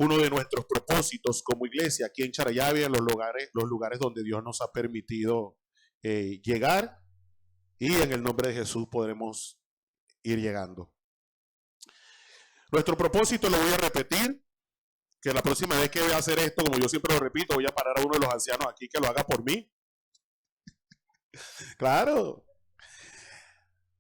uno de nuestros propósitos como iglesia aquí en Charallave, en los lugares donde Dios nos ha permitido llegar, y en el nombre de Jesús podremos ir llegando. Nuestro propósito, lo voy a repetir, que la próxima vez que voy a hacer esto, como yo siempre lo repito, voy a parar a uno de los ancianos aquí que lo haga por mí. Claro.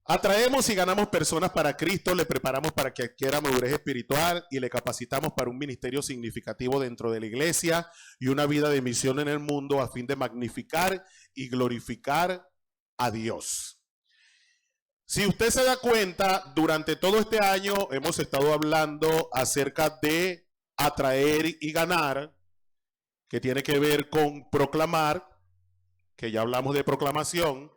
Atraemos y ganamos personas para Cristo, le preparamos para que adquiera madurez espiritual y le capacitamos para un ministerio significativo dentro de la iglesia y una vida de misión en el mundo a fin de magnificar y glorificar a Dios. Si usted se da cuenta, durante todo este año hemos estado hablando acerca de atraer y ganar, que tiene que ver con proclamar, que ya hablamos de proclamación.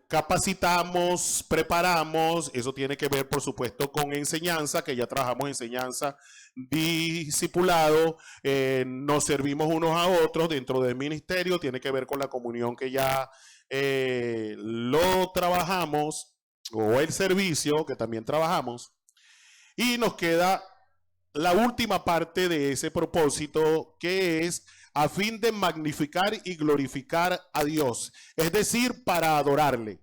Capacitamos, preparamos, eso tiene que ver por supuesto con enseñanza, que ya trabajamos enseñanza, discipulado, nos servimos unos a otros dentro del ministerio, tiene que ver con la comunión que ya lo trabajamos, o el servicio que también trabajamos, y nos queda la última parte de ese propósito, que es a fin de magnificar y glorificar a Dios, es decir, para adorarle.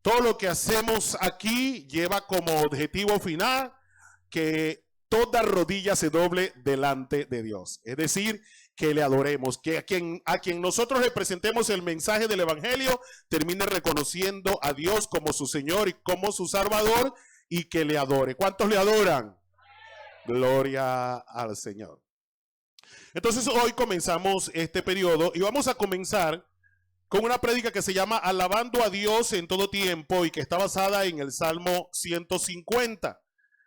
Todo lo que hacemos aquí lleva como objetivo final que toda rodilla se doble delante de Dios, es decir, que le adoremos, que a quien nosotros le presentemos el mensaje del evangelio termine reconociendo a Dios como su Señor y como su Salvador, y que le adore. ¿Cuántos le adoran? Gloria al Señor. Entonces hoy comenzamos este periodo y vamos a comenzar con una prédica que se llama Alabando a Dios en todo tiempo y que está basada en el Salmo 150.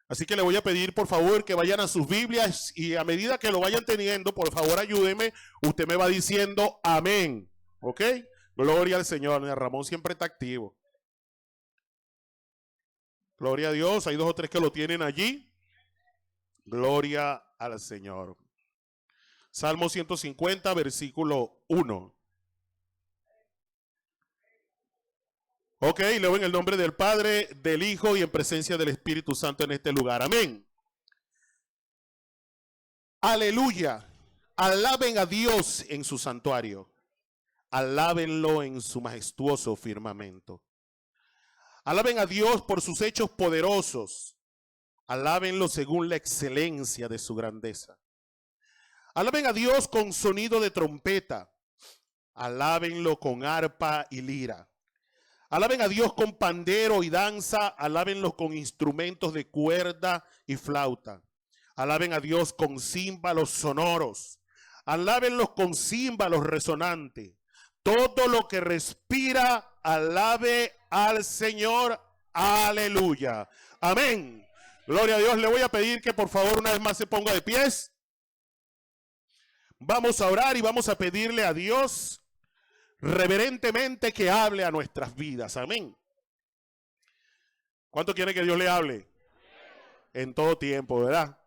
Así que le voy a pedir por favor que vayan a sus Biblias y a medida que lo vayan teniendo, por favor ayúdeme, usted me va diciendo amén, ¿ok? Gloria al Señor. Ramón siempre está activo. Gloria a Dios, hay 2 o 3 que lo tienen allí. Gloria al Señor. Salmo 150, versículo 1. Ok, leo en el nombre del Padre, del Hijo y en presencia del Espíritu Santo en este lugar. Amén. Aleluya. Alaben a Dios en su santuario. Alábenlo en su majestuoso firmamento. Alaben a Dios por sus hechos poderosos. Alábenlo según la excelencia de su grandeza. Alaben a Dios con sonido de trompeta. Alábenlo con arpa y lira. Alaben a Dios con pandero y danza. Alábenlo con instrumentos de cuerda y flauta. Alaben a Dios con címbalos sonoros. Alábenlos con címbalos resonantes. Todo lo que respira, alabe al Señor. Aleluya. Amén. Gloria a Dios. Le voy a pedir que por favor una vez más se ponga de pies. Vamos a orar y vamos a pedirle a Dios reverentemente que hable a nuestras vidas. Amén. ¿Cuánto quiere que Dios le hable? En todo tiempo, ¿verdad?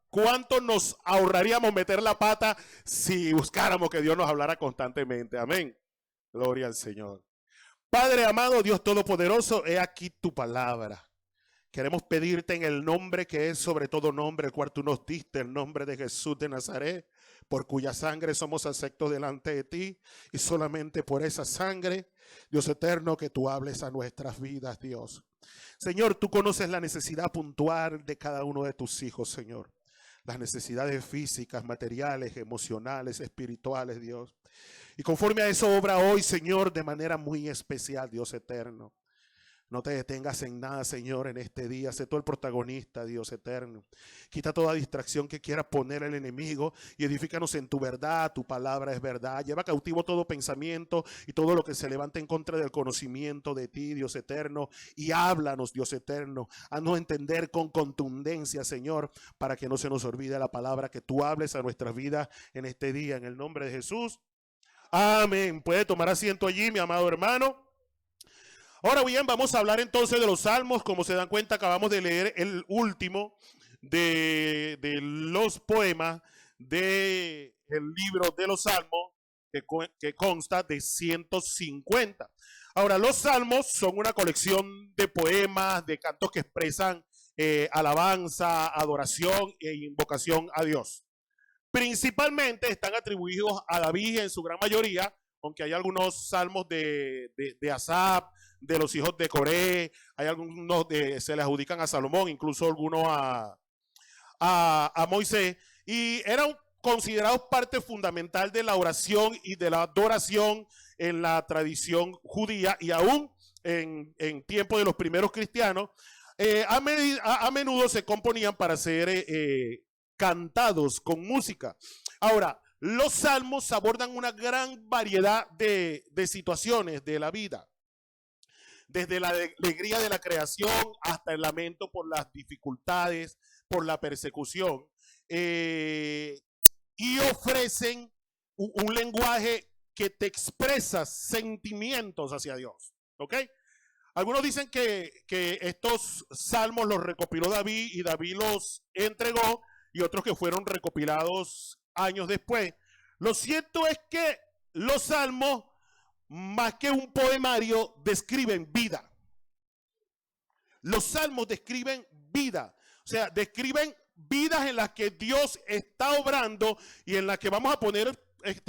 ¿Cuánto nos ahorraríamos meter la pata si buscáramos que Dios nos hablara constantemente? Amén. Gloria al Señor. Padre amado, Dios todopoderoso, he aquí tu palabra. Queremos pedirte en el nombre que es sobre todo nombre, el cual tú nos diste, el nombre de Jesús de Nazaret, por cuya sangre somos aceptos delante de ti, y solamente por esa sangre, Dios eterno, que tú hables a nuestras vidas, Dios. Señor, tú conoces la necesidad puntual de cada uno de tus hijos, Señor. Las necesidades físicas, materiales, emocionales, espirituales, Dios. Y conforme a eso obra hoy, Señor, de manera muy especial, Dios eterno. No te detengas en nada, Señor, en este día. Sé tú el protagonista, Dios eterno. Quita toda distracción que quiera poner el enemigo y edifícanos en tu verdad. Tu palabra es verdad. Lleva cautivo todo pensamiento y todo lo que se levanta en contra del conocimiento de ti, Dios eterno. Y háblanos, Dios eterno. Haznos entender con contundencia, Señor, para que no se nos olvide la palabra, que tú hables a nuestras vidas en este día. En el nombre de Jesús. Amén. Puede tomar asiento allí, mi amado hermano. Ahora bien, vamos a hablar entonces de los salmos. Como se dan cuenta, acabamos de leer el último de los poemas del libro de los salmos, que consta de 150. Ahora, los salmos son una colección de poemas, de cantos que expresan alabanza, adoración e invocación a Dios. Principalmente están atribuidos a David en su gran mayoría, aunque hay algunos salmos de Asaf, de los hijos de Coré, hay algunos se le adjudican a Salomón, incluso algunos a Moisés, y eran considerados parte fundamental de la oración y de la adoración en la tradición judía, y aún en tiempo de los primeros cristianos, a menudo se componían para ser cantados con música. Ahora, los salmos abordan una gran variedad de situaciones de la vida, desde la alegría de la creación hasta el lamento por las dificultades, por la persecución, y ofrecen un lenguaje que te expresa sentimientos hacia Dios, ¿ok? Algunos dicen que estos salmos los recopiló David y David los entregó, y otros que fueron recopilados años después. Lo cierto es que los salmos, más que un poemario, describen vida. Los salmos describen vida, o sea, describen vidas en las que Dios está obrando y en las que vamos a poner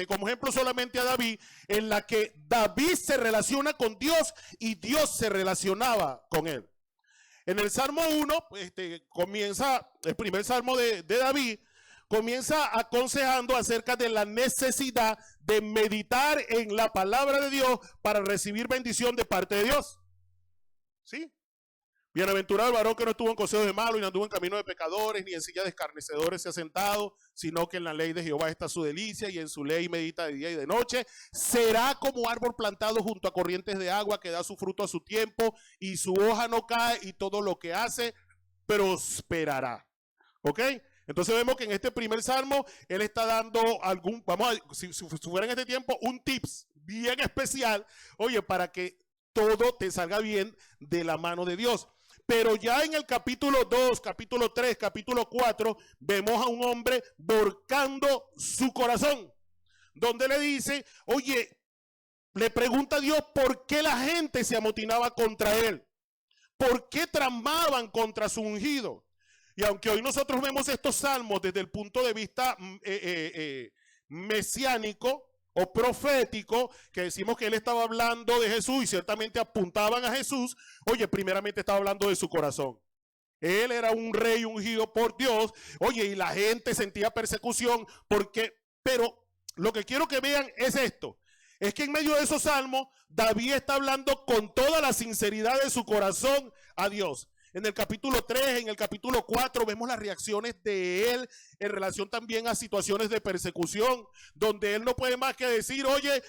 como ejemplo solamente a David, en la que David se relaciona con Dios y Dios se relacionaba con él. En el Salmo 1, comienza, el primer salmo de David, comienza aconsejando acerca de la necesidad de meditar en la palabra de Dios para recibir bendición de parte de Dios. ¿Sí? Bienaventurado el varón que no estuvo en consejo de malos y no anduvo en camino de pecadores, ni en silla de escarnecedores se ha sentado, sino que en la ley de Jehová está su delicia y en su ley medita de día y de noche. Será como árbol plantado junto a corrientes de agua que da su fruto a su tiempo y su hoja no cae y todo lo que hace prosperará. ¿Ok? Entonces vemos que en este primer salmo él está dando si fuera en este tiempo, un tips bien especial, oye, para que todo te salga bien de la mano de Dios. Pero ya en el capítulo 2, capítulo 3, capítulo 4, vemos a un hombre volcando su corazón, donde le dice, oye, le pregunta a Dios por qué la gente se amotinaba contra él, por qué tramaban contra su ungido. Y aunque hoy nosotros vemos estos salmos desde el punto de vista mesiánico o profético, que decimos que él estaba hablando de Jesús y ciertamente apuntaban a Jesús, oye, primeramente estaba hablando de su corazón. Él era un rey ungido por Dios, oye, y la gente sentía persecución, pero lo que quiero que vean es esto, es que en medio de esos salmos, David está hablando con toda la sinceridad de su corazón a Dios. En el capítulo 3, en el capítulo 4, vemos las reacciones de él en relación también a situaciones de persecución, donde él no puede más que decir, oye,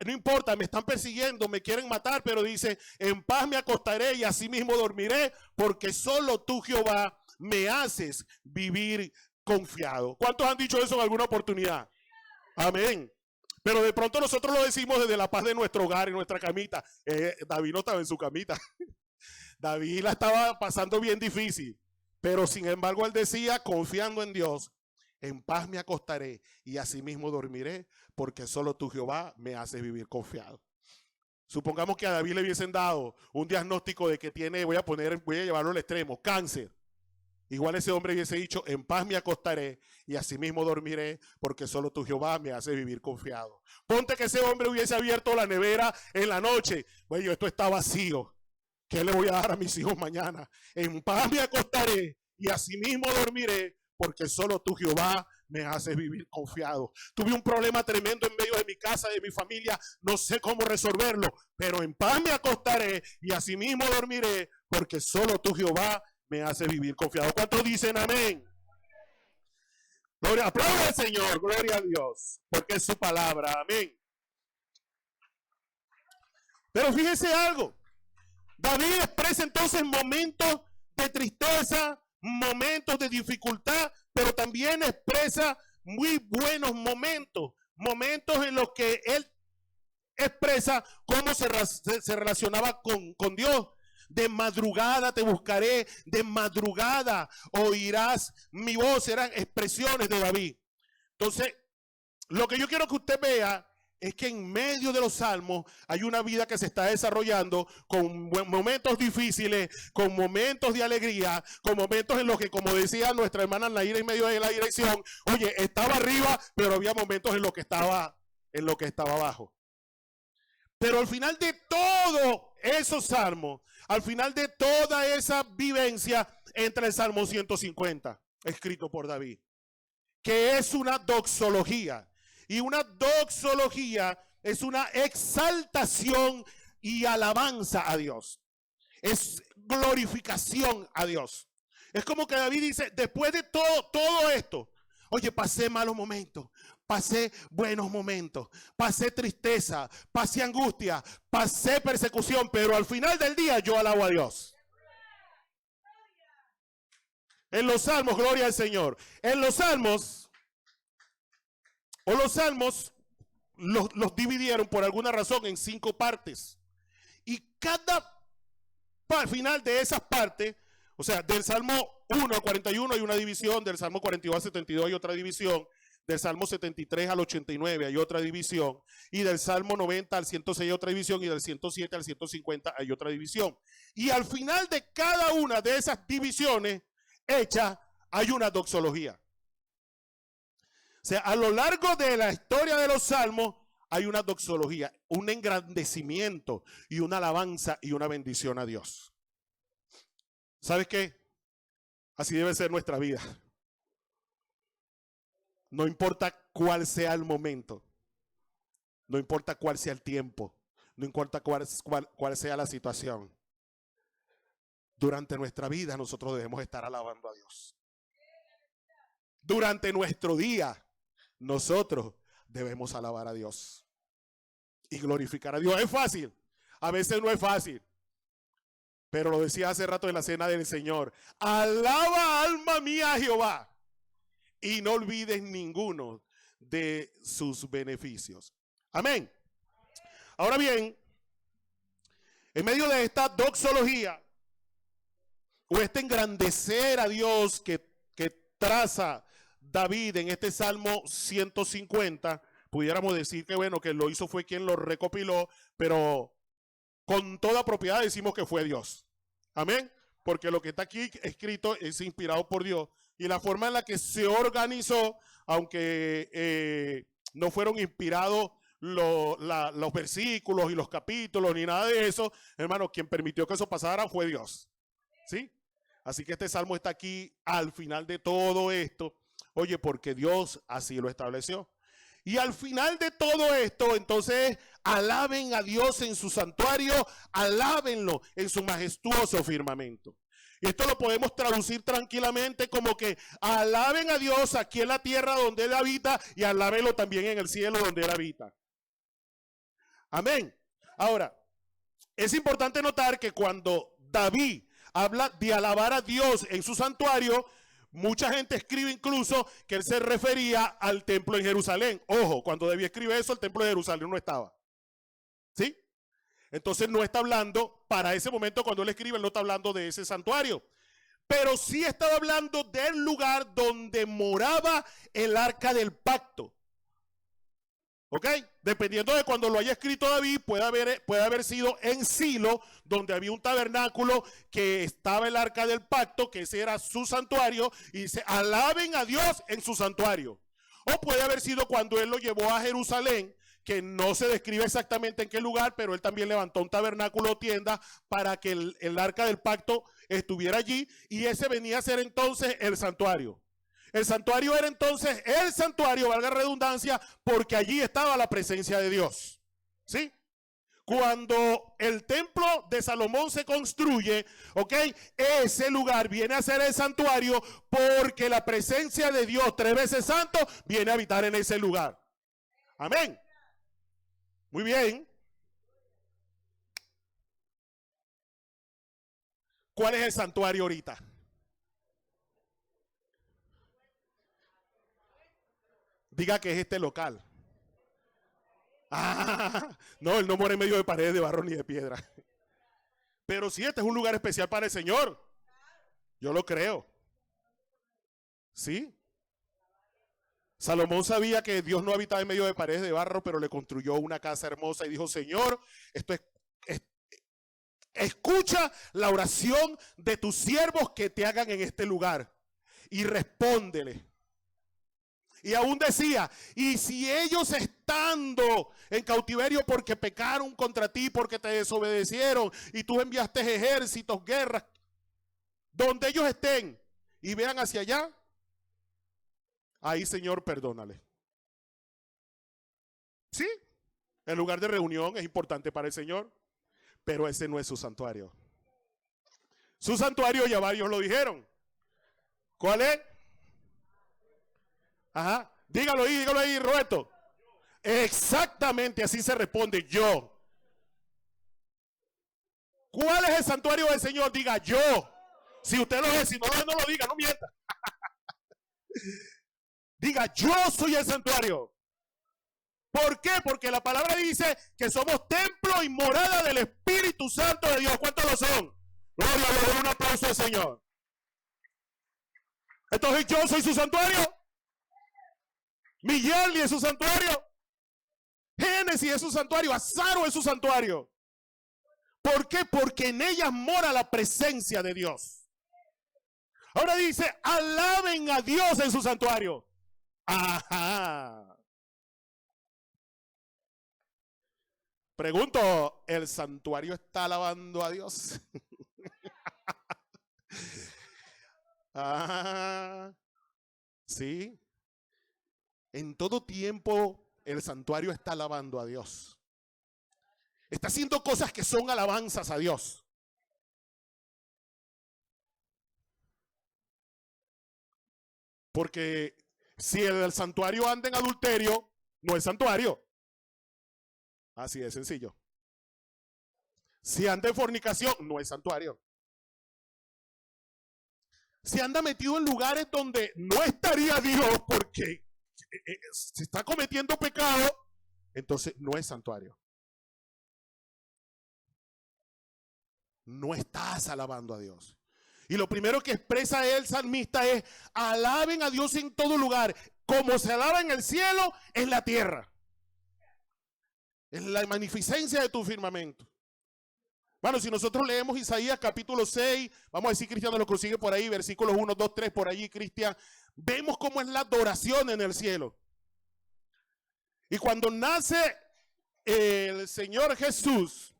no importa, me están persiguiendo, me quieren matar, pero dice, en paz me acostaré y así mismo dormiré, porque solo tú, Jehová, me haces vivir confiado. ¿Cuántos han dicho eso en alguna oportunidad? Amén. Pero de pronto nosotros lo decimos desde la paz de nuestro hogar, en nuestra camita. David no estaba en su camita. David la estaba pasando bien difícil, pero sin embargo él decía, confiando en Dios, en paz me acostaré y asimismo dormiré, porque solo tú, Jehová, me haces vivir confiado. Supongamos que a David le hubiesen dado un diagnóstico de que tiene, voy a llevarlo al extremo, cáncer. Igual ese hombre hubiese dicho, en paz me acostaré y asimismo dormiré, porque solo tú, Jehová, me haces vivir confiado. Ponte que ese hombre hubiese abierto la nevera en la noche. Bueno, esto está vacío. ¿Qué le voy a dar a mis hijos mañana? En paz me acostaré y asimismo dormiré, porque solo tú, Jehová, me haces vivir confiado. Tuve un problema tremendo en medio de mi casa, de mi familia, no sé cómo resolverlo, pero en paz me acostaré y asimismo dormiré, porque solo tú, Jehová, me haces vivir confiado. ¿Cuántos dicen amén? Gloria, aplauda al Señor, gloria a Dios, porque es su palabra, amén. Pero fíjese algo. David expresa entonces momentos de tristeza, momentos de dificultad, pero también expresa muy buenos momentos, momentos en los que él expresa cómo se relacionaba con Dios. De madrugada te buscaré, de madrugada oirás mi voz. Eran expresiones de David. Entonces, lo que yo quiero que usted vea es que en medio de los salmos hay una vida que se está desarrollando con momentos difíciles, con momentos de alegría, con momentos en los que, como decía nuestra hermana Naira en medio de la dirección, oye, estaba arriba, pero había momentos en los que estaba abajo. Pero al final de todo esos salmos, al final de toda esa vivencia, entra el Salmo 150, escrito por David, que es una doxología. Y una doxología es una exaltación y alabanza a Dios. Es glorificación a Dios. Es como que David dice, después de todo esto, oye, pasé malos momentos, pasé buenos momentos, pasé tristeza, pasé angustia, pasé persecución, pero al final del día yo alabo a Dios. En los salmos, gloria al Señor. En los salmos, los salmos los dividieron por alguna razón en 5 partes. Y cada final de esas partes, o sea, del Salmo 1 al 41 hay una división, del Salmo 42 al 72 hay otra división, del Salmo 73 al 89 hay otra división, y del Salmo 90 al 106 hay otra división, y del 107 al 150 hay otra división. Y al final de cada una de esas divisiones hechas hay una doxología. O sea, a lo largo de la historia de los salmos hay una doxología, un engrandecimiento y una alabanza y una bendición a Dios. ¿Sabes qué? Así debe ser nuestra vida. No importa cuál sea el momento, no importa cuál sea el tiempo, no importa cuál sea la situación. Durante nuestra vida nosotros debemos estar alabando a Dios. Durante nuestro día nosotros debemos alabar a Dios y glorificar a Dios. ¿Es fácil? A veces no es fácil. Pero lo decía hace rato en la cena del Señor. Alaba, alma mía, a Jehová, y no olvides ninguno de sus beneficios. Amén. Ahora bien, en medio de esta doxología, o este engrandecer a Dios que traza David en este Salmo 150, pudiéramos decir que bueno, que lo hizo fue quien lo recopiló, pero con toda propiedad decimos que fue Dios. Amén. Porque lo que está aquí escrito es inspirado por Dios. Y la forma en la que se organizó, aunque no fueron inspirados los versículos y los capítulos ni nada de eso, hermano, quien permitió que eso pasara fue Dios. ¿Sí? Así que este salmo está aquí al final de todo esto. Oye, porque Dios así lo estableció. Y al final de todo esto, entonces, alaben a Dios en su santuario, alábenlo en su majestuoso firmamento. Y esto lo podemos traducir tranquilamente como que alaben a Dios aquí en la tierra donde Él habita y alábenlo también en el cielo donde Él habita. Amén. Ahora, es importante notar que cuando David habla de alabar a Dios en su santuario, mucha gente escribe incluso que él se refería al templo en Jerusalén. Ojo, cuando David escribe eso, el templo de Jerusalén no estaba. ¿Sí? Entonces no está hablando, para ese momento cuando él escribe, él no está hablando de ese santuario. Pero sí estaba hablando del lugar donde moraba el arca del pacto. ¿Ok? Dependiendo de cuando lo haya escrito David, puede haber sido en Silo, donde había un tabernáculo que estaba el arca del pacto, que ese era su santuario, y dice, alaben a Dios en su santuario. O puede haber sido cuando él lo llevó a Jerusalén, que no se describe exactamente en qué lugar, pero él también levantó un tabernáculo o tienda para que el arca del pacto estuviera allí, y ese venía a ser entonces el santuario. El santuario era entonces el santuario, valga redundancia, porque allí estaba la presencia de Dios. ¿Sí? Cuando el templo de Salomón se construye, ¿ok? Ese lugar viene a ser el santuario porque la presencia de Dios, 3 veces santo, viene a habitar en ese lugar. Amén. Muy bien. ¿Cuál es el santuario ahorita? Diga que es este local. Ah, no, él no mora en medio de paredes de barro ni de piedra. Pero sí, este es un lugar especial para el Señor. Yo lo creo. ¿Sí? Salomón sabía que Dios no habitaba en medio de paredes de barro, pero le construyó una casa hermosa y dijo, Señor, es- escucha la oración de tus siervos que te hagan en este lugar y respóndele. Y aún decía, y si ellos estando en cautiverio porque pecaron contra ti, porque te desobedecieron y tú enviaste ejércitos, guerras, donde ellos estén y vean hacia allá, ahí Señor perdónale. Sí, el lugar de reunión es importante para el Señor, pero ese no es su santuario. Su santuario ya varios lo dijeron. ¿Cuál es? Ajá, dígalo ahí, Roberto. Exactamente así se responde, yo. ¿Cuál es el santuario del Señor? Diga yo. Si usted lo es, si no, no lo diga, no mienta. Diga yo soy el santuario. ¿Por qué? Porque la palabra dice que somos templo y morada del Espíritu Santo de Dios. ¿Cuántos lo son? Gloria a Dios, un aplauso al Señor. Entonces yo soy su santuario. Miguel es su santuario. Génesis es su santuario. Azaro es su santuario. ¿Por qué? Porque en ellas mora la presencia de Dios. Ahora dice, alaben a Dios en su santuario. Ajá. Pregunto, ¿el santuario está alabando a Dios? Ah, sí. En todo tiempo el santuario está alabando a Dios. Está haciendo cosas que son alabanzas a Dios. Porque si el santuario anda en adulterio, no es santuario. Así de sencillo. Si anda en fornicación, no es santuario. Si anda metido en lugares donde no estaría Dios porque se está cometiendo pecado, entonces no es santuario. No estás alabando a Dios. Y lo primero que expresa el salmista es, alaben a Dios en todo lugar, como se alaba en el cielo, en la tierra. En la magnificencia de tu firmamento. Bueno, si nosotros leemos Isaías capítulo 6, vamos a decir, Cristian lo consigue por ahí, versículos 1, 2, 3, por allí, Cristian, vemos cómo es la adoración en el cielo. Y cuando nace el Señor Jesús,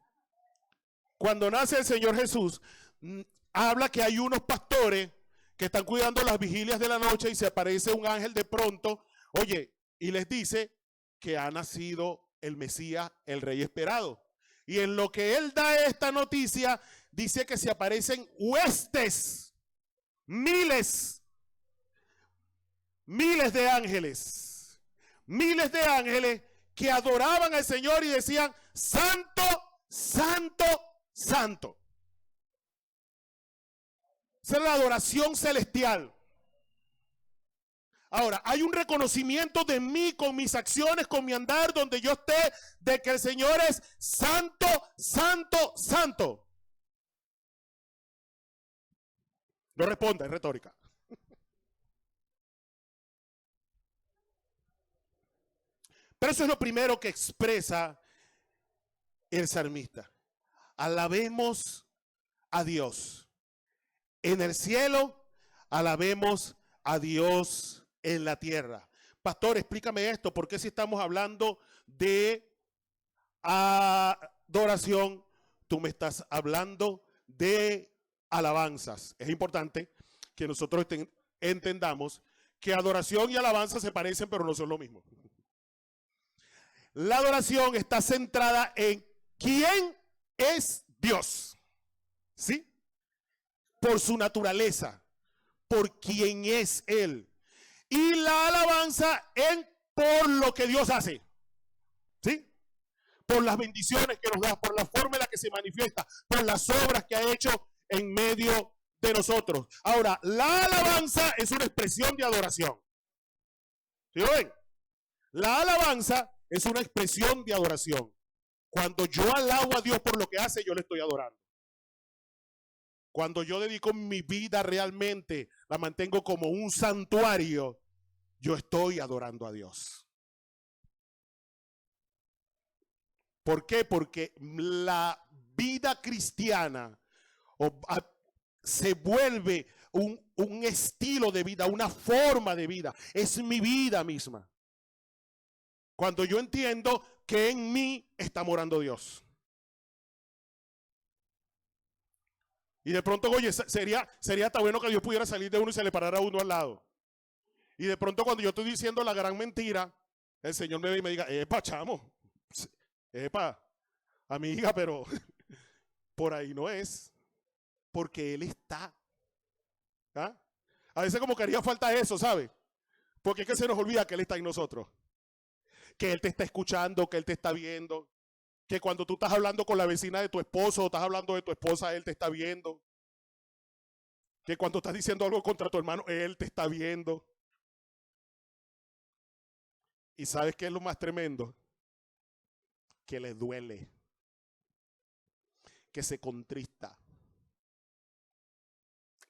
habla que hay unos pastores que están cuidando las vigilias de la noche y se aparece un ángel de pronto, oye, y les dice que ha nacido el Mesías, el Rey esperado. Y en lo que él da esta noticia, dice que se aparecen huestes, miles de ángeles que adoraban al Señor y decían, santo, santo, santo. Esa es la adoración celestial. Ahora, hay un reconocimiento de mí con mis acciones, con mi andar, donde yo esté, de que el Señor es santo, santo, santo. No responda, es retórica. Pero eso es lo primero que expresa el salmista. Alabemos a Dios en el cielo, alabemos a Dios en la tierra. Pastor, explícame esto, ¿por qué si estamos hablando de adoración, tú me estás hablando de alabanzas? Es importante que nosotros entendamos que adoración y alabanza se parecen, pero no son lo mismo. La adoración está centrada en quién es Dios, ¿sí? Por su naturaleza, por quién es Él. Y la alabanza en por lo que Dios hace, ¿sí? Por las bendiciones que nos da, por la forma en la que se manifiesta, por las obras que ha hecho en medio de nosotros. Ahora, la alabanza es una expresión de adoración. ¿Sí lo ven? La alabanza es una expresión de adoración. Cuando yo alabo a Dios por lo que hace, yo le estoy adorando. Cuando yo dedico mi vida realmente, la mantengo como un santuario, yo estoy adorando a Dios. ¿Por qué? Porque la vida cristiana se vuelve un estilo de vida, una forma de vida. Es mi vida misma. Cuando yo entiendo que en mí está morando Dios. Y de pronto, oye, sería tan bueno que Dios pudiera salir de uno y se le parara a uno al lado. Y de pronto cuando yo estoy diciendo la gran mentira, el Señor me ve y me diga, epa, chamo, epa, amiga, pero por ahí no es. Porque Él está. ¿Ah? A veces como que haría falta eso, ¿sabe? Porque es que se nos olvida que Él está en nosotros. Que Él te está escuchando, que Él te está viendo. Que cuando tú estás hablando con la vecina de tu esposo o estás hablando de tu esposa, Él te está viendo. Que cuando estás diciendo algo contra tu hermano, Él te está viendo. ¿Y sabes qué es lo más tremendo? Que le duele. Que se contrista.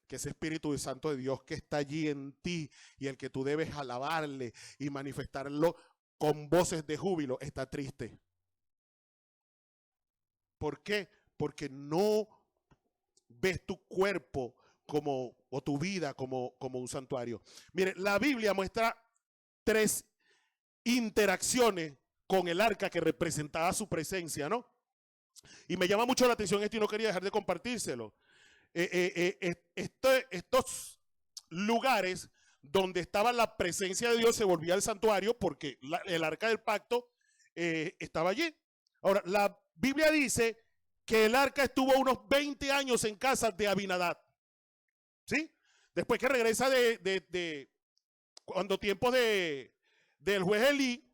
Que ese Espíritu Santo de Dios que está allí en ti y el que tú debes alabarle y manifestarlo con voces de júbilo, está triste. ¿Por qué? Porque no ves tu cuerpo o tu vida como un santuario. Mire, la Biblia muestra 3 interacciones con el arca que representaba su presencia, ¿no? Y me llama mucho la atención esto y no quería dejar de compartírselo. Estos lugares donde estaba la presencia de Dios se volvía el santuario porque el arca del pacto estaba allí. Ahora, la Biblia dice que el arca estuvo unos 20 años en casa de Abinadab. ¿Sí? Después que regresa cuando tiempos del juez Elí,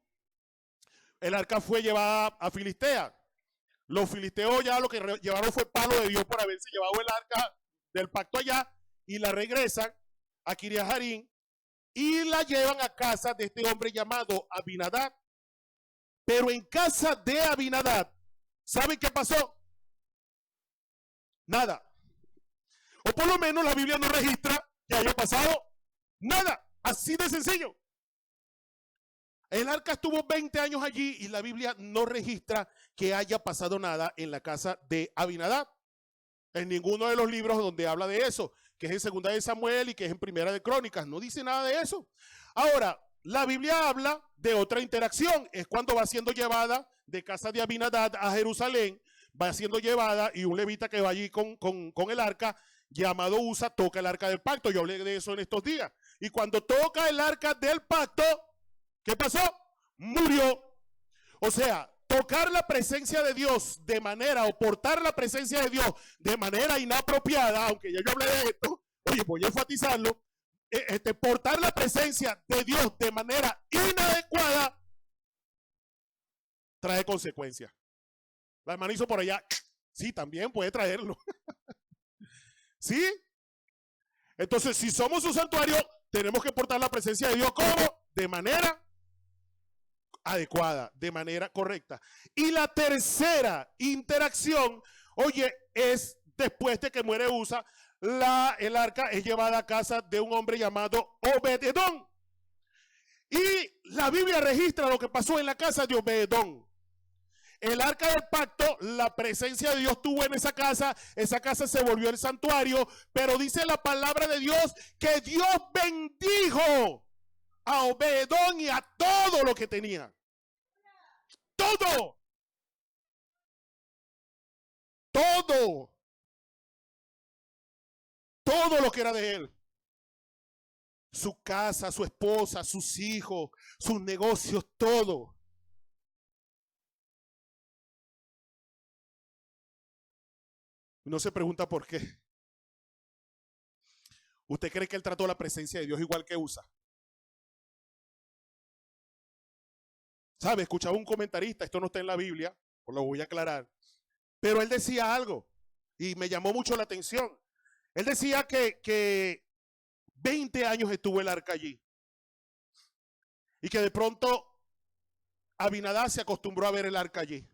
el arca fue llevada a Filistea. Los filisteos ya lo que llevaron fue palo de Dios por haberse llevado el arca del pacto allá y la regresan a Kiriat Jearim y la llevan a casa de este hombre llamado Abinadab. Pero en casa de Abinadab, ¿saben qué pasó? Nada. O por lo menos la Biblia no registra que haya pasado nada. Así de sencillo. El arca estuvo 20 años allí y la Biblia no registra que haya pasado nada en la casa de Abinadab. En ninguno de los libros donde habla de eso, que es en Segunda de Samuel y que es en Primera de Crónicas, no dice nada de eso. Ahora, la Biblia habla de otra interacción, es cuando va siendo llevada de casa de Abinadab a Jerusalén, va siendo llevada y un levita que va allí con el arca, llamado Usa, toca el arca del pacto. Yo hablé de eso en estos días. Y cuando toca el arca del pacto, ¿qué pasó? Murió. O sea, tocar la presencia de Dios de manera, o portar la presencia de Dios de manera inapropiada, aunque ya yo hablé de esto, oye, voy a enfatizarlo, portar la presencia de Dios de manera inadecuada trae consecuencias. La hermana hizo por allá, sí, también puede traerlo. ¿Sí? Entonces, si somos un santuario, tenemos que portar la presencia de Dios como de manera adecuada, de manera correcta. Y la tercera interacción, oye, es después de que muere Usa, el arca es llevada a casa de un hombre llamado Obed-edom. Y la Biblia registra lo que pasó en la casa de Obed-edom. El arca del pacto, la presencia de Dios estuvo en esa casa se volvió el santuario, pero dice la palabra de Dios que Dios bendijo a Obed-edom y a todo lo que tenía. Todo. Todo. Todo lo que era de él. Su casa, su esposa, sus hijos, sus negocios, todo. Uno se pregunta por qué. ¿Usted cree que él trató la presencia de Dios igual que Usa? ¿Sabe? Escuchaba un comentarista, esto no está en la Biblia, pues lo voy a aclarar, pero él decía algo y me llamó mucho la atención. Él decía que 20 años estuvo el arca allí y que de pronto Abinadab se acostumbró a ver el arca allí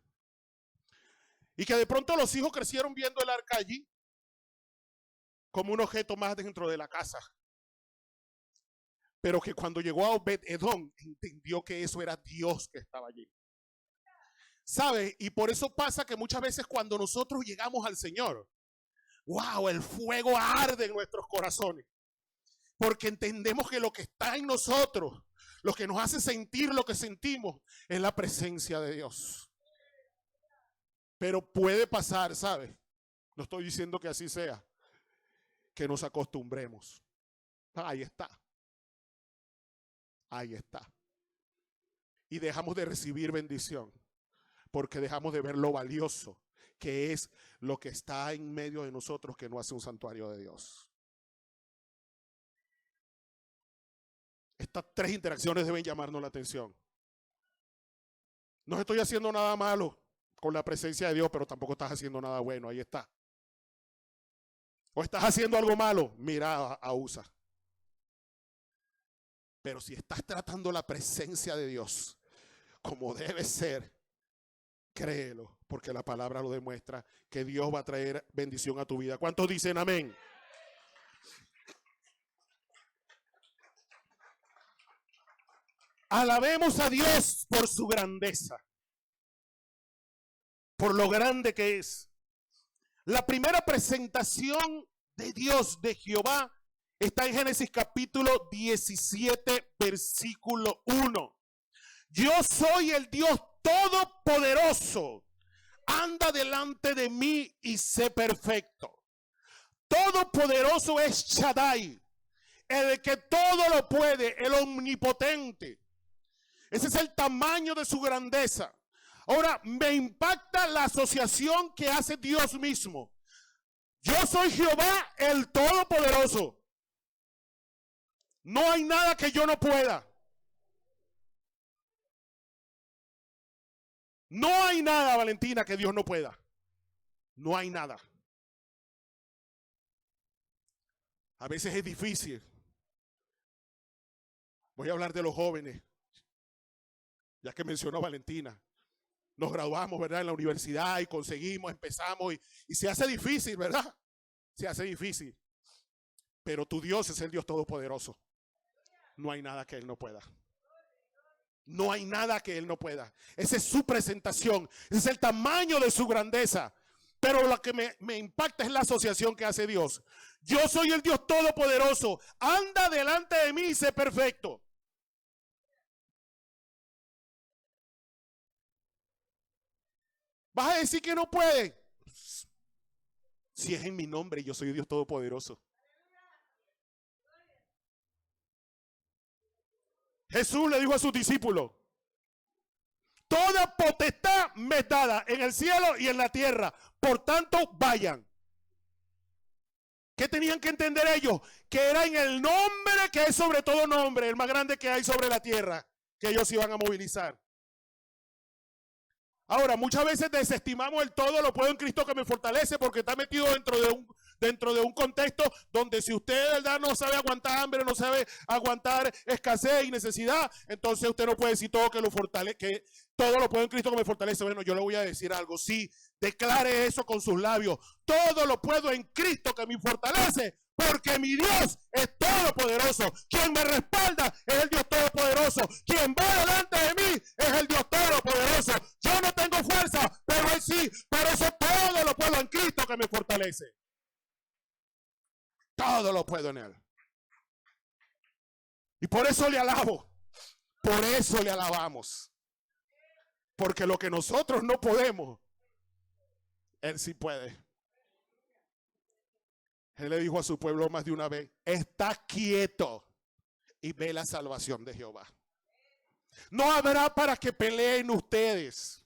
y que de pronto los hijos crecieron viendo el arca allí como un objeto más dentro de la casa. pero que cuando llegó a Obed-Edom entendió que eso era Dios que estaba allí. ¿Sabe? Y por eso pasa que muchas veces cuando nosotros llegamos al Señor, wow, el fuego arde en nuestros corazones. Porque entendemos que lo que está en nosotros, lo que nos hace sentir lo que sentimos, es la presencia de Dios. Pero puede pasar, ¿sabe? No estoy diciendo que así sea, que nos acostumbremos. Ahí está. Ahí está. Y dejamos de recibir bendición. Porque dejamos de ver lo valioso que es lo que está en medio de nosotros, que no hace un santuario de Dios. Estas 3 interacciones deben llamarnos la atención. No estoy haciendo nada malo con la presencia de Dios, pero tampoco estás haciendo nada bueno. Ahí está. O estás haciendo algo malo, mira a USA. Pero si estás tratando la presencia de Dios como debe ser, créelo, porque la palabra lo demuestra, que Dios va a traer bendición a tu vida. ¿Cuántos dicen amén? Alabemos a Dios por su grandeza, por lo grande que es. La primera presentación de Dios, de Jehová, está en Génesis capítulo 17, versículo 1. Yo soy el Dios todopoderoso. Anda delante de mí y sé perfecto. Todopoderoso es Shaddai, el que todo lo puede, el omnipotente. Ese es el tamaño de su grandeza. Ahora, me impacta la asociación que hace Dios mismo. Yo soy Jehová, el todopoderoso. No hay nada que yo no pueda. No hay nada, Valentina, que Dios no pueda. No hay nada. A veces es difícil. Voy a hablar de los jóvenes. Ya que mencionó a Valentina. Nos graduamos, ¿verdad? En la universidad y conseguimos, empezamos y se hace difícil, ¿verdad? Se hace difícil. Pero tu Dios es el Dios todopoderoso. No hay nada que Él no pueda. No hay nada que Él no pueda. Esa es su presentación. Ese es el tamaño de su grandeza. Pero lo que me impacta es la asociación que hace Dios. Yo soy el Dios todopoderoso. Anda delante de mí y sé perfecto. ¿Vas a decir que no puede? Si es en mi nombre, yo soy Dios todopoderoso. Jesús le dijo a sus discípulos: toda potestad me es dada en el cielo y en la tierra. Por tanto, vayan. ¿Qué tenían que entender ellos? Que era en el nombre que es sobre todo nombre, el más grande que hay sobre la tierra, que ellos iban a movilizar. Ahora, muchas veces desestimamos el todo lo puedo en Cristo que me fortalece, porque está metido dentro de un contexto donde si usted de verdad no sabe aguantar hambre, no sabe aguantar escasez y necesidad, entonces usted no puede decir todo que lo fortalece, que todo lo puedo en Cristo que me fortalece. Bueno, yo le voy a decir algo. Sí, declare eso con sus labios. Todo lo puedo en Cristo que me fortalece, porque mi Dios es todopoderoso. Quien me respalda es el Dios todopoderoso. Quien va delante de mí es el Dios todopoderoso. Yo no tengo fuerza, pero Él sí. Por eso todo lo puedo en Cristo que me fortalece. Todo lo puedo en Él. Y por eso le alabo. Por eso le alabamos. Porque lo que nosotros no podemos, Él sí puede. Él le dijo a su pueblo más de una vez: está quieto y ve la salvación de Jehová. No habrá para que peleen ustedes.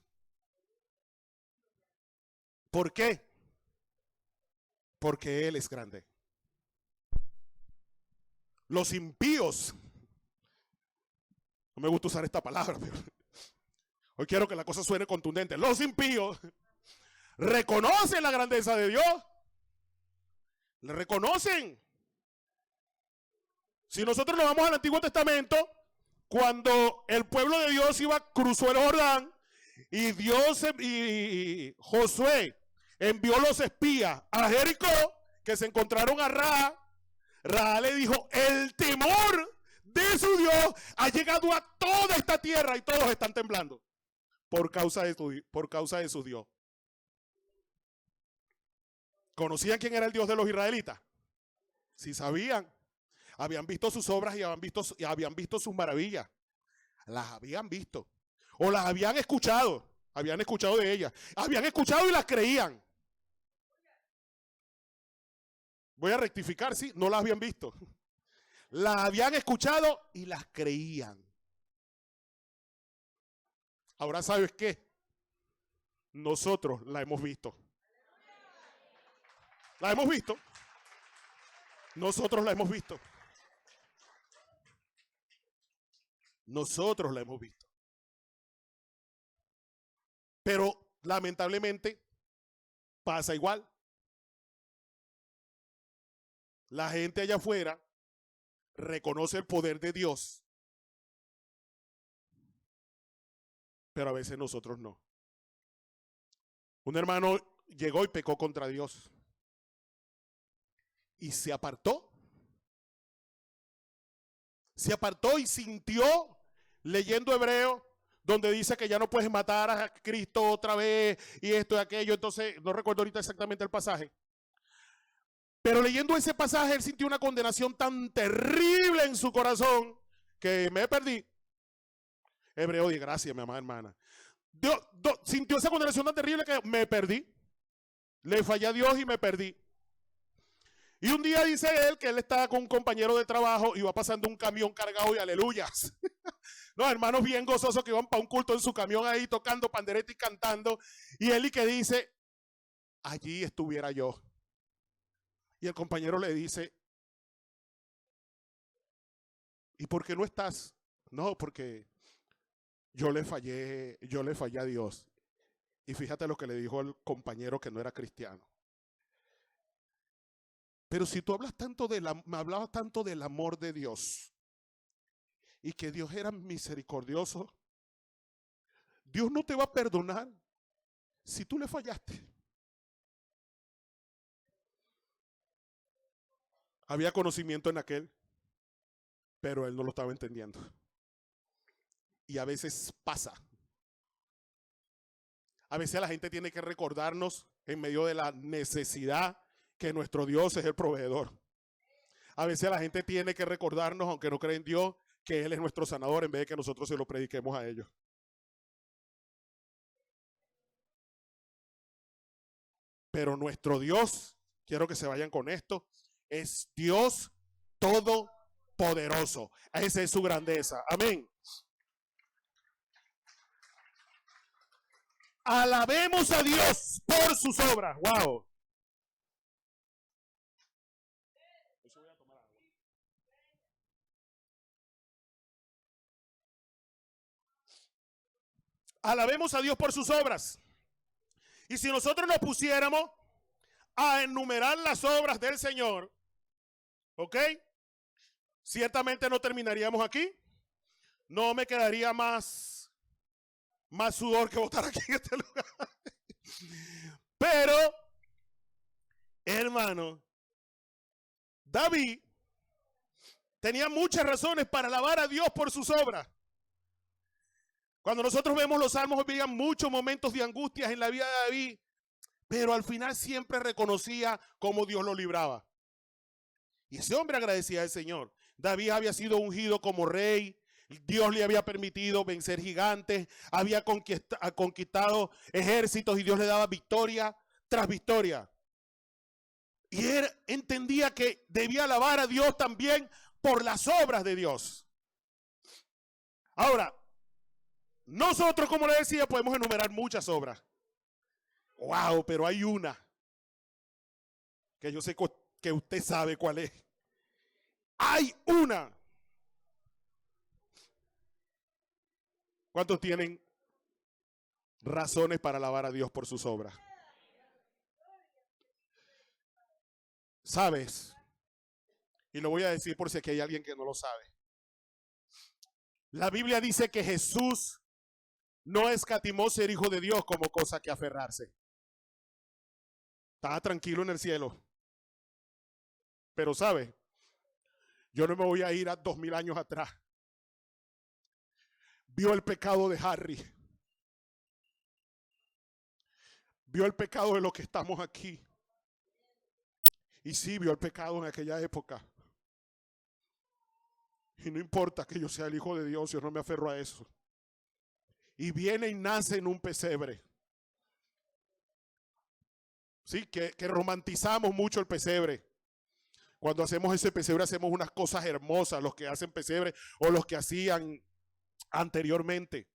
¿Por qué? Porque Él es grande. Los impíos, no me gusta usar esta palabra, pero hoy quiero que la cosa suene contundente. Los impíos reconocen la grandeza de Dios. Le reconocen. Si nosotros nos vamos al Antiguo Testamento, cuando el pueblo de Dios cruzó el Jordán y y Josué envió los espías a Jericó, que se encontraron a Rahab le dijo: el temor de su Dios ha llegado a toda esta tierra y todos están temblando por causa de su Dios. ¿Conocían quién era el Dios de los israelitas? Sí sabían. Habían visto sus obras y habían visto sus maravillas. Las habían visto. O las habían escuchado. Habían escuchado de ellas. Habían escuchado y las creían. Voy a rectificar, sí, no las habían visto. Las habían escuchado y las creían. Ahora, ¿sabes qué? Nosotros la hemos visto. La hemos visto. Nosotros la hemos visto. Nosotros la hemos visto. Pero lamentablemente pasa igual. La gente allá afuera reconoce el poder de Dios, pero a veces nosotros no. Un hermano llegó y pecó contra Dios y se apartó. Se apartó y sintió, leyendo Hebreo, donde dice que ya no puedes matar a Cristo otra vez y esto y aquello. Entonces, no recuerdo ahorita exactamente el pasaje. Pero leyendo ese pasaje, él sintió una condenación tan terrible en su corazón que me perdí. Hebreo, di gracias, mi amada hermana. Sintió esa condenación tan terrible que me perdí. Le fallé a Dios y me perdí. Y un día dice él que él estaba con un compañero de trabajo y va pasando un camión cargado de aleluyas. Los hermanos bien gozosos que iban para un culto en su camión ahí tocando pandereta y cantando. Y él y que dice, allí estuviera yo. Y el compañero le dice, ¿y por qué no estás? No, porque yo le fallé a Dios. Y fíjate lo que le dijo el compañero que no era cristiano. Pero si tú me hablabas tanto del amor de Dios y que Dios era misericordioso, Dios no te va a perdonar si tú le fallaste. Había conocimiento en aquel, pero él no lo estaba entendiendo. Y a veces pasa. A veces la gente tiene que recordarnos en medio de la necesidad que nuestro Dios es el proveedor. A veces la gente tiene que recordarnos, aunque no creen en Dios, que Él es nuestro sanador en vez de que nosotros se lo prediquemos a ellos. Pero nuestro Dios, quiero que se vayan con esto, es Dios todopoderoso. Esa es su grandeza. Amén. Alabemos a Dios por sus obras. Wow. Alabemos a Dios por sus obras. Y si nosotros nos pusiéramos a enumerar las obras del Señor, ¿ok? Ciertamente no terminaríamos aquí. No me quedaría más sudor que botar aquí en este lugar. Pero, hermano, David tenía muchas razones para alabar a Dios por sus obras. Cuando nosotros vemos los salmos, había muchos momentos de angustias en la vida de David, pero al final siempre reconocía cómo Dios lo libraba. Y ese hombre agradecía al Señor. David había sido ungido como rey. Dios le había permitido vencer gigantes, había conquistado ejércitos y Dios le daba victoria tras victoria. Y él entendía que debía alabar a Dios también por las obras de Dios. Ahora, nosotros, como le decía, podemos enumerar muchas obras. Wow, pero hay una que yo sé que usted sabe cuál es. Hay una. ¿Cuántos tienen razones para alabar a Dios por sus obras? ¿Sabes? Y lo voy a decir por si aquí hay alguien que no lo sabe. La Biblia dice que Jesús no escatimó ser hijo de Dios como cosa que aferrarse. Estaba tranquilo en el cielo. Pero ¿sabe? Yo no me voy a ir a 2000 años atrás. Vio el pecado de Harry. Vio el pecado de los que estamos aquí. Y sí, vio el pecado en aquella época. Y no importa que yo sea el hijo de Dios, yo no me aferro a eso. Y viene y nace en un pesebre. Sí, que romantizamos mucho el pesebre. Cuando hacemos ese pesebre hacemos unas cosas hermosas, los que hacen pesebre o los que hacían anteriormente.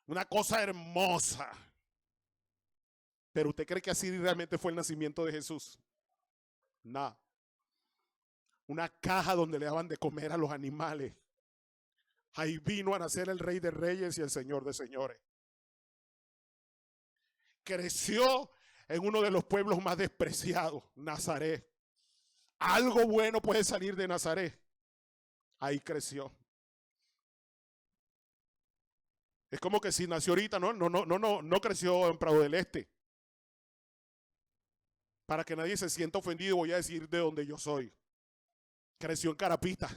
Una cosa hermosa. Pero ¿usted cree que así realmente fue el nacimiento de Jesús? No. Una caja donde le daban de comer a los animales. Ahí vino a nacer el Rey de Reyes y el Señor de Señores. Creció en uno de los pueblos más despreciados, Nazaret. Algo bueno puede salir de Nazaret. Ahí creció. Es como que si nació ahorita, no creció en Prado del Este. Para que nadie se sienta ofendido, voy a decir de donde yo soy. Creció en Carapita.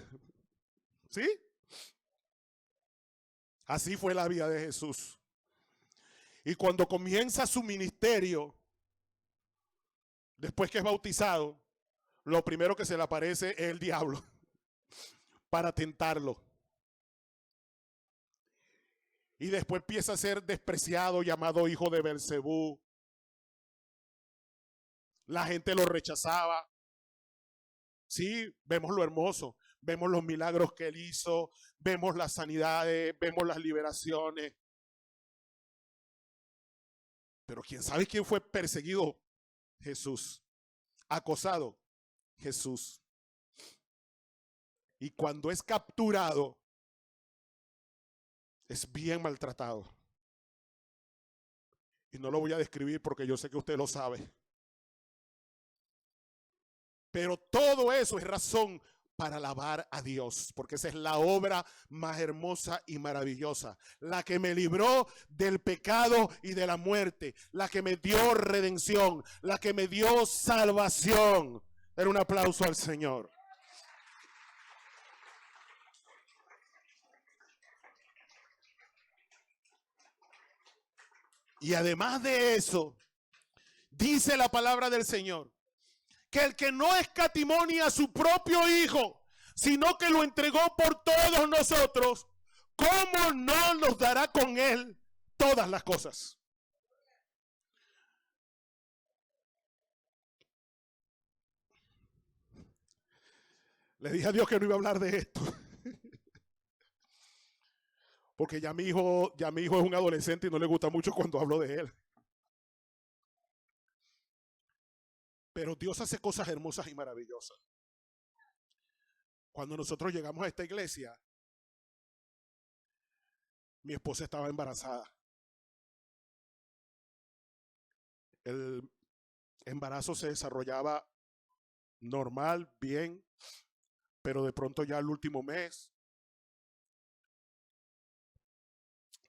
¿Sí? Así fue la vida de Jesús. Y cuando comienza su ministerio, después que es bautizado, lo primero que se le aparece es el diablo para tentarlo. Y después empieza a ser despreciado, llamado hijo de Belcebú. La gente lo rechazaba. Sí, vemos lo hermoso, vemos los milagros que él hizo, vemos las sanidades, vemos las liberaciones. Pero ¿quién sabe quién fue perseguido? Jesús. Acosado, Jesús. Y cuando es capturado, es bien maltratado. Y no lo voy a describir porque yo sé que usted lo sabe. Pero todo eso es razón para alabar a Dios, porque esa es la obra más hermosa y maravillosa, la que me libró del pecado y de la muerte, la que me dio redención, la que me dio salvación. Dar un aplauso al Señor. Y además de eso, dice la palabra del Señor, que el que no escatimó ni a su propio hijo, sino que lo entregó por todos nosotros, ¿cómo no nos dará con él todas las cosas? Le dije a Dios que no iba a hablar de esto. Porque ya mi hijo es un adolescente y no le gusta mucho cuando hablo de él. Pero Dios hace cosas hermosas y maravillosas. Cuando nosotros llegamos a esta iglesia, mi esposa estaba embarazada. El embarazo se desarrollaba normal, bien, pero de pronto ya el último mes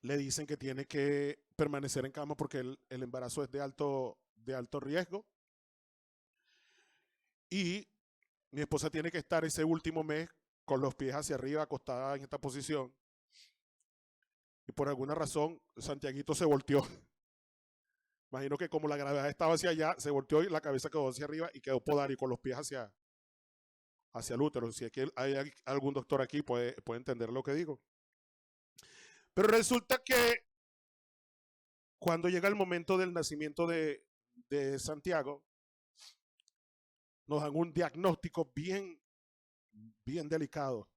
le dicen que tiene que permanecer en cama porque el embarazo es de alto riesgo. Y mi esposa tiene que estar ese último mes con los pies hacia arriba, acostada en esta posición. Y por alguna razón, Santiaguito se volteó. Imagino que como la gravedad estaba hacia allá, se volteó y la cabeza quedó hacia arriba y quedó podario con los pies hacia el útero. Si aquí hay algún doctor aquí, puede entender lo que digo. Pero resulta que cuando llega el momento del nacimiento de Santiago, nos dan un diagnóstico bien delicado.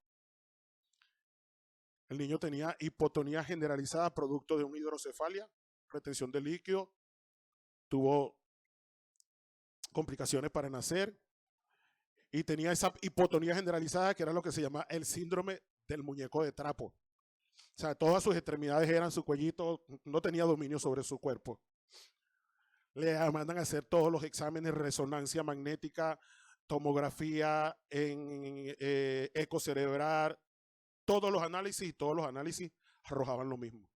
El niño tenía hipotonía generalizada producto de una hidrocefalia, retención de líquido, tuvo complicaciones para nacer y tenía esa hipotonía generalizada que era lo que se llama el síndrome del muñeco de trapo. O sea, todas sus extremidades eran su cuellito, no tenía dominio sobre su cuerpo. Le mandan a hacer todos los exámenes, resonancia magnética, tomografía, eco cerebral, todos los análisis arrojaban lo mismo.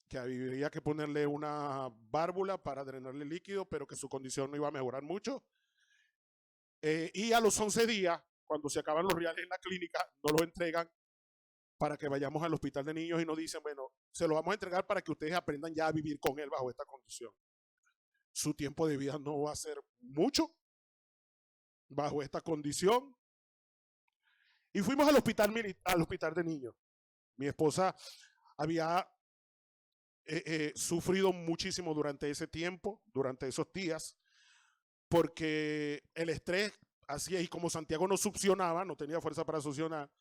Que habría que ponerle una válvula para drenarle líquido, pero que su condición no iba a mejorar mucho. Y a los 11 días cuando se acaban los reales en la clínica, nos los entregan para que vayamos al hospital de niños y nos dicen, bueno, se lo vamos a entregar para que ustedes aprendan ya a vivir con él bajo esta condición. Su tiempo de vida no va a ser mucho bajo esta condición. Y fuimos al hospital de niños. Mi esposa había sufrido muchísimo durante ese tiempo, durante esos días, porque el estrés hacía, y como Santiago no succionaba, no tenía fuerza para succionar,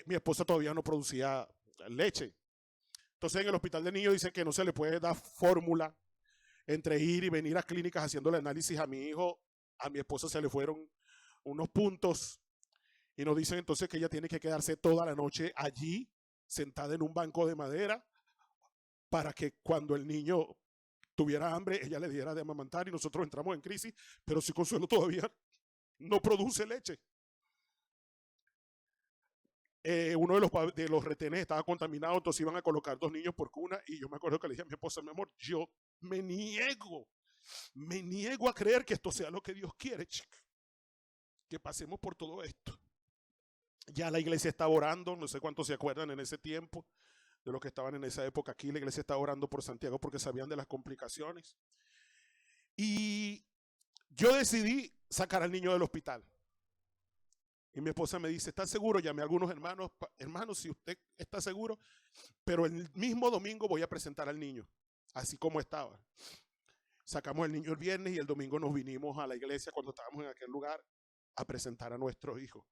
mi esposa todavía no producía leche. Entonces en el hospital de niños dicen que no se le puede dar fórmula entre ir y venir a clínicas haciéndole análisis a mi hijo. A mi esposa se le fueron unos puntos y nos dicen entonces que ella tiene que quedarse toda la noche allí, sentada en un banco de madera, para que cuando el niño tuviera hambre, ella le diera de amamantar, y nosotros entramos en crisis, pero si Consuelo todavía no produce leche. Uno de los retenes estaba contaminado, entonces iban a colocar 2 niños por cuna, y yo me acuerdo que le dije a mi esposa, mi amor, yo me niego a creer que esto sea lo que Dios quiere, chica, que pasemos por todo esto. Ya la iglesia estaba orando, no sé cuántos se acuerdan en ese tiempo, de los que estaban en esa época aquí, la iglesia estaba orando por Santiago porque sabían de las complicaciones. Y yo decidí sacar al niño del hospital. Y mi esposa me dice, ¿estás seguro? Llamé a algunos hermanos, si usted está seguro, pero el mismo domingo voy a presentar al niño, así como estaba. Sacamos al niño el viernes y el domingo nos vinimos a la iglesia cuando estábamos en aquel lugar a presentar a nuestro hijo.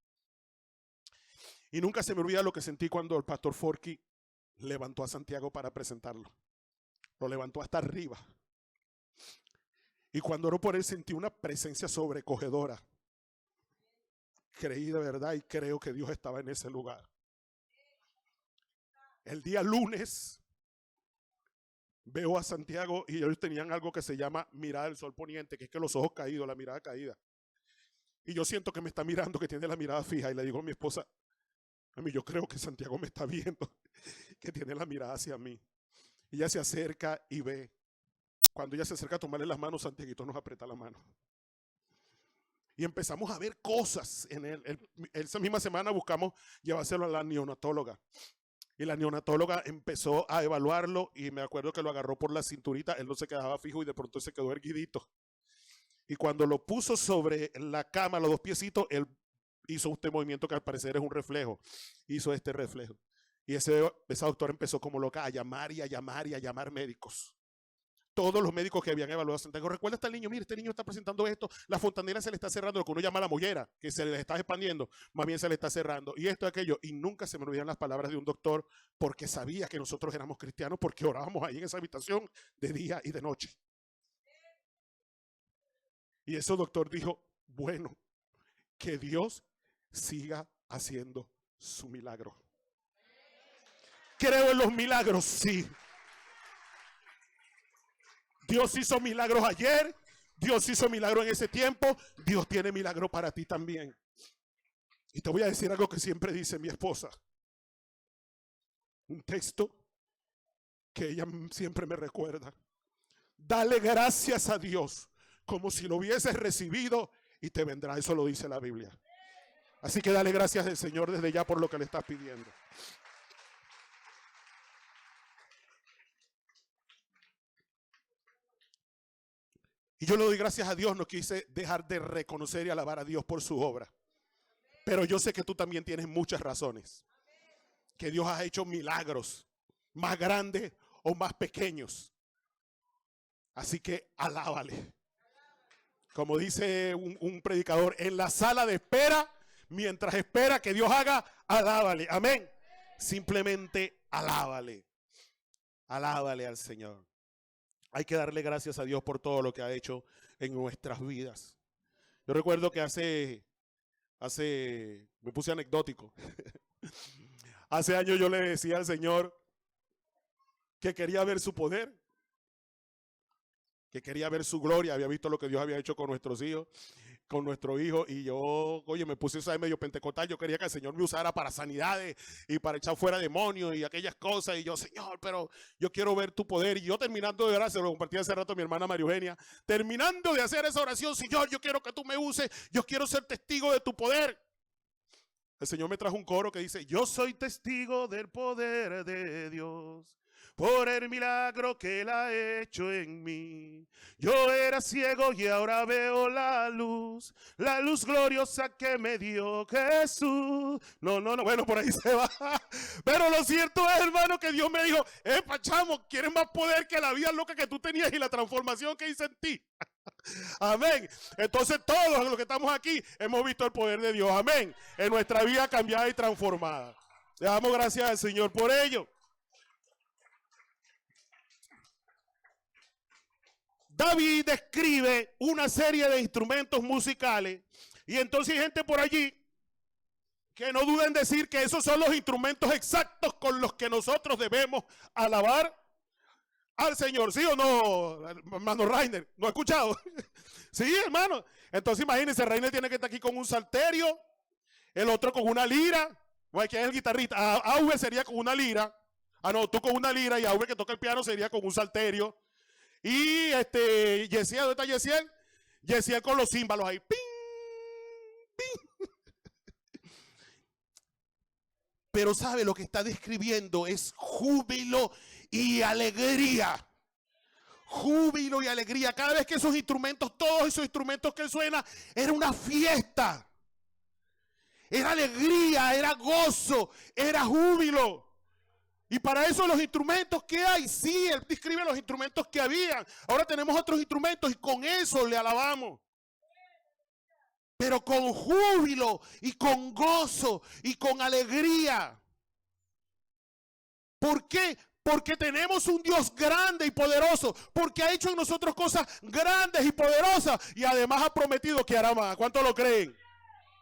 Y nunca se me olvida lo que sentí cuando el pastor Forky levantó a Santiago para presentarlo. Lo levantó hasta arriba. Y cuando oró por él sentí una presencia sobrecogedora. Creí de verdad y creo que Dios estaba en ese lugar. El día lunes veo a Santiago y ellos tenían algo que se llama mirada del sol poniente, que es que los ojos caídos, la mirada caída. Y yo siento que me está mirando, que tiene la mirada fija, y le digo a mi esposa, a mí yo creo que Santiago me está viendo, que tiene la mirada hacia mí. Y ella se acerca y ve. Cuando ella se acerca a tomarle las manos, Santiaguito nos aprieta la mano. Y empezamos a ver cosas en él. Esa misma semana buscamos llevárselo a la neonatóloga. Y la neonatóloga empezó a evaluarlo y me acuerdo que lo agarró por la cinturita. Él no se quedaba fijo y de pronto se quedó erguidito. Y cuando lo puso sobre la cama, los 2 piecitos, él hizo este movimiento que al parecer es un reflejo. Hizo este reflejo. Y esa doctora empezó como loca a llamar y a llamar y a llamar médicos. Todos los médicos que habían evaluado a Santiago, recuerda este niño, mire, este niño está presentando esto, la fontanera se le está cerrando, lo que uno llama la mollera, que se le está expandiendo, más bien se le está cerrando, y esto y aquello, y nunca se me olvidan las palabras de un doctor, porque sabía que nosotros éramos cristianos, porque orábamos ahí en esa habitación de día y de noche. Y ese doctor dijo, bueno, que Dios siga haciendo su milagro. Creo en los milagros, sí. Dios hizo milagros ayer, Dios hizo milagros en ese tiempo, Dios tiene milagro para ti también. Y te voy a decir algo que siempre dice mi esposa. Un texto que ella siempre me recuerda. Dale gracias a Dios como si lo hubieses recibido y te vendrá. Eso lo dice la Biblia. Así que dale gracias al Señor desde ya por lo que le estás pidiendo. Y yo le doy gracias a Dios, no quise dejar de reconocer y alabar a Dios por su obra. Pero yo sé que tú también tienes muchas razones. Que Dios ha hecho milagros, más grandes o más pequeños. Así que alábale. Como dice un predicador, en la sala de espera, mientras espera que Dios haga, alábale. Amén. Simplemente alábale. Alábale al Señor. Hay que darle gracias a Dios por todo lo que ha hecho en nuestras vidas. Yo recuerdo que me puse anecdótico. Hace años yo le decía al Señor que quería ver su poder, que quería ver su gloria. Había visto lo que Dios había hecho con nuestros hijos, con nuestro hijo, y yo, oye, me puse esa medio pentecostal. Yo quería que el Señor me usara para sanidades y para echar fuera demonios y aquellas cosas, y yo, Señor, pero yo quiero ver tu poder. Y yo terminando de orar, se lo compartí hace rato a mi hermana María Eugenia, terminando de hacer esa oración, Señor, yo quiero que tú me uses, yo quiero ser testigo de tu poder. El Señor me trajo un coro que dice: yo soy testigo del poder de Dios, por el milagro que Él ha hecho en mí. Yo era ciego y ahora veo la luz gloriosa que me dio Jesús. No, bueno, por ahí se va. Pero lo cierto es, hermano, que Dios me dijo: chamo, ¿quieres más poder que la vida loca que tú tenías y la transformación que hice en ti? Amén. Entonces todos los que estamos aquí hemos visto el poder de Dios. Amén. En nuestra vida cambiada y transformada. Le damos gracias al Señor por ello. David describe una serie de instrumentos musicales, y entonces hay gente por allí que no duden en decir que esos son los instrumentos exactos con los que nosotros debemos alabar al Señor. ¿Sí o no, hermano Rainer? ¿No ha escuchado? Sí, hermano. Entonces imagínense, Rainer tiene que estar aquí con un salterio, el otro con una lira. Bueno, ¿quién es el guitarrista? Auve sería con una lira. No, tú con una lira, y Auve, que toca el piano, sería con un salterio. Y Yesiel, ¿dónde está Yesiel? Yesiel con los címbalos ahí. ¡Ping! ¡Ping! Pero sabe, lo que está describiendo es júbilo y alegría. Júbilo y alegría. Cada vez que esos instrumentos, todos esos instrumentos que suenan, era una fiesta. Era alegría, era gozo, era júbilo. Y para eso los instrumentos que hay, sí, él describe los instrumentos que habían. Ahora tenemos otros instrumentos y con eso le alabamos. Pero con júbilo y con gozo y con alegría. ¿Por qué? Porque tenemos un Dios grande y poderoso. Porque ha hecho en nosotros cosas grandes y poderosas. Y además ha prometido que hará más. ¿Cuántos lo creen?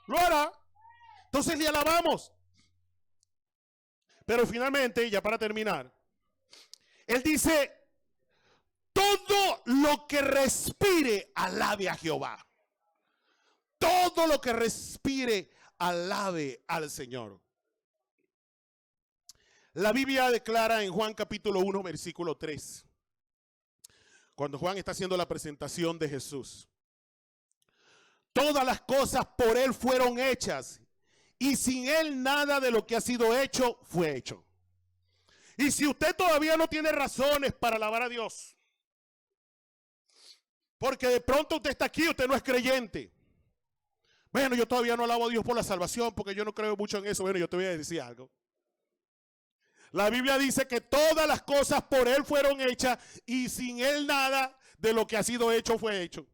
Lo hará. Entonces le alabamos. Pero finalmente, ya para terminar, él dice: todo lo que respire, alabe a Jehová. Todo lo que respire, alabe al Señor. La Biblia declara en Juan capítulo 1, versículo 3, cuando Juan está haciendo la presentación de Jesús: todas las cosas por Él fueron hechas, y sin Él nada de lo que ha sido hecho fue hecho. Y si usted todavía no tiene razones para alabar a Dios, porque de pronto usted está aquí, usted no es creyente. Bueno, yo todavía no alabo a Dios por la salvación, porque yo no creo mucho en eso. Bueno, yo te voy a decir algo. La Biblia dice que todas las cosas por Él fueron hechas, y sin Él nada de lo que ha sido hecho fue hecho.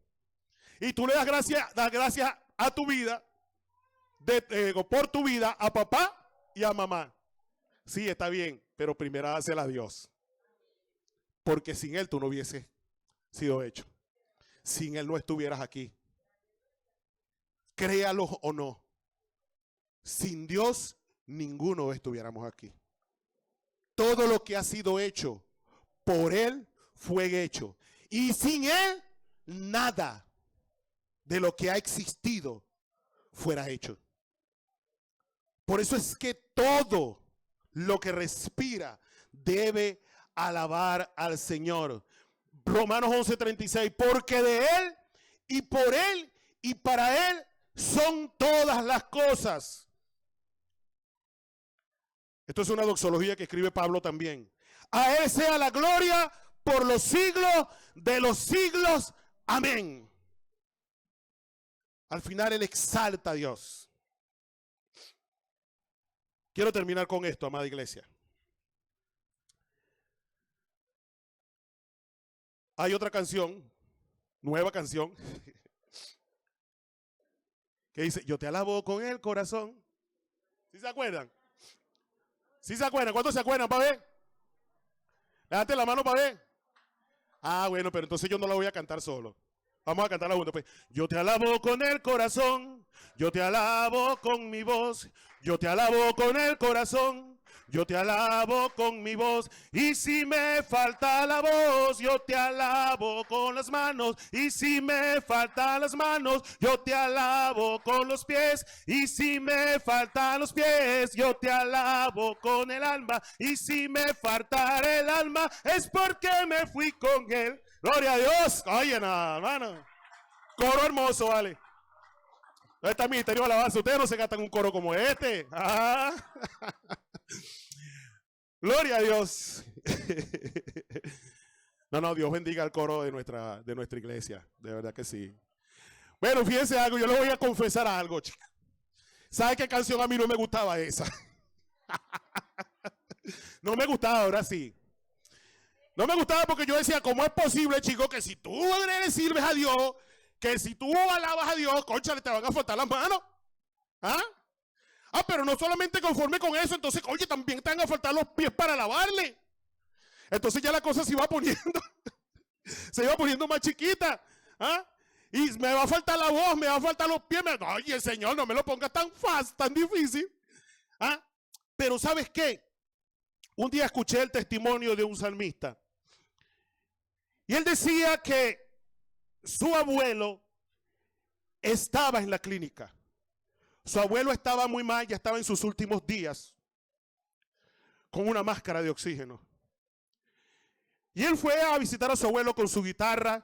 Y tú le das gracias a tu vida, por tu vida, a papá y a mamá. Sí, está bien, pero primero dásela a Dios. Porque sin Él tú no hubieses sido hecho. Sin Él no estuvieras aquí. Créalo o no. Sin Dios, ninguno estuviéramos aquí. Todo lo que ha sido hecho por Él fue hecho. Y sin Él, nada de lo que ha existido fuera hecho. Por eso es que todo lo que respira debe alabar al Señor. Romanos 11:36, porque de Él y por Él y para Él son todas las cosas. Esto es una doxología que escribe Pablo también. A Él sea la gloria por los siglos de los siglos. Amén. Al final Él exalta a Dios. Quiero terminar con esto, amada iglesia. Hay otra canción, nueva canción, que dice: yo te alabo con el corazón. ¿Sí se acuerdan? ¿Sí se acuerdan? ¿Cuántos se acuerdan, para ver? Levante la mano para ver. Bueno, pero entonces yo no la voy a cantar solo. Vamos a cantarla juntos, pues. Yo te alabo con el corazón, yo te alabo con mi voz, yo te alabo con el corazón, yo te alabo con mi voz. Y si me falta la voz, yo te alabo con las manos. Y si me faltan las manos, yo te alabo con los pies. Y si me faltan los pies, yo te alabo con el alma. Y si me faltara el alma, es porque me fui con Él. Gloria a Dios. Oye, nada, hermano. Coro hermoso, vale. ¿Dónde está el ministerio de alabanza? Ustedes no se gastan un coro como este. Ah. Gloria a Dios. No, Dios bendiga el coro de nuestra iglesia. De verdad que sí. Bueno, fíjense algo, yo les voy a confesar algo, chicas. ¿Sabe qué canción a mí no me gustaba esa? No me gustaba, ahora sí. No me gustaba porque yo decía, ¿cómo es posible, chicos, que si tú le sirves a Dios, que si tú alabas a Dios, cónchale, te van a faltar las manos? ¿Ah? Pero no solamente conforme con eso, entonces, oye, también te van a faltar los pies para alabarle. Entonces ya la cosa se iba poniendo más chiquita. ¿Ah? Y me va a faltar la voz, me va a faltar los pies. Oye, Señor, no me lo pongas tan fácil, tan difícil. ¿Ah? Pero ¿sabes qué? Un día escuché el testimonio de un salmista. Y él decía que su abuelo estaba en la clínica. Su abuelo estaba muy mal, ya estaba en sus últimos días, con una máscara de oxígeno. Y él fue a visitar a su abuelo con su guitarra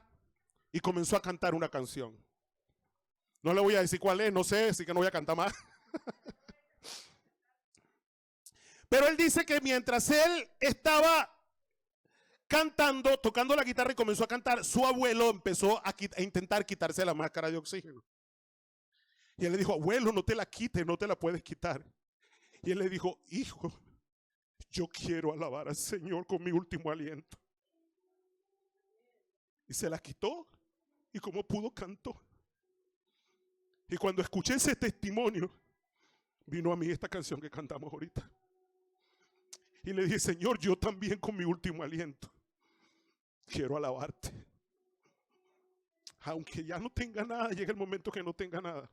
y comenzó a cantar una canción. No le voy a decir cuál es, no sé, así que no voy a cantar más. Pero él dice que mientras él estaba cantando, tocando la guitarra y comenzó a cantar, su abuelo empezó a intentar quitarse la máscara de oxígeno. Y él le dijo, abuelo, no te la quites, no te la puedes quitar. Y él le dijo, hijo, yo quiero alabar al Señor con mi último aliento. Y se la quitó y como pudo cantó. Y cuando escuché ese testimonio, vino a mí esta canción que cantamos ahorita. Y le dije, Señor, yo también con mi último aliento quiero alabarte. Aunque ya no tenga nada, llega el momento que no tenga nada.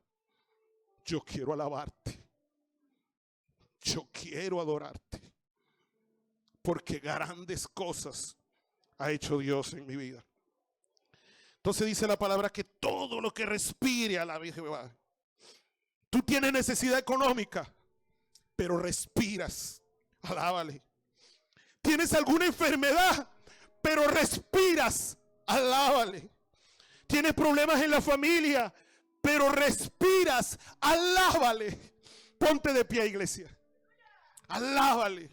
Yo quiero alabarte. Yo quiero adorarte. Porque grandes cosas ha hecho Dios en mi vida. Entonces dice la palabra que todo lo que respire alabe a Jehová. Tú tienes necesidad económica, pero respiras. Alábale. Tienes alguna enfermedad, pero respiras. Alábale. Tienes problemas en la familia, pero respiras. Alábale. Ponte de pie, iglesia. Alábale.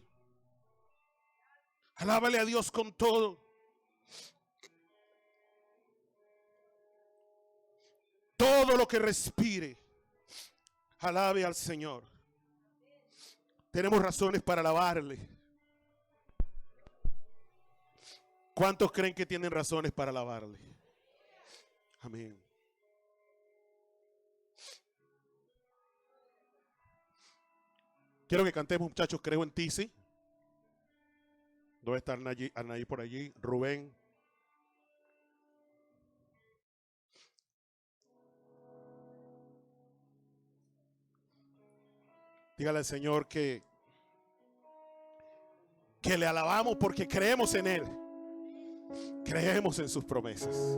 Alábale a Dios con todo. Todo lo que respire, alabe al Señor. Tenemos razones para alabarle. ¿Cuántos creen que tienen razones para alabarle? Amén. Quiero que cantemos, muchachos, creo en ti, ¿sí? ¿Dónde está Arnaí por allí? Rubén. Dígale al Señor que le alabamos porque creemos en Él. Creemos en sus promesas.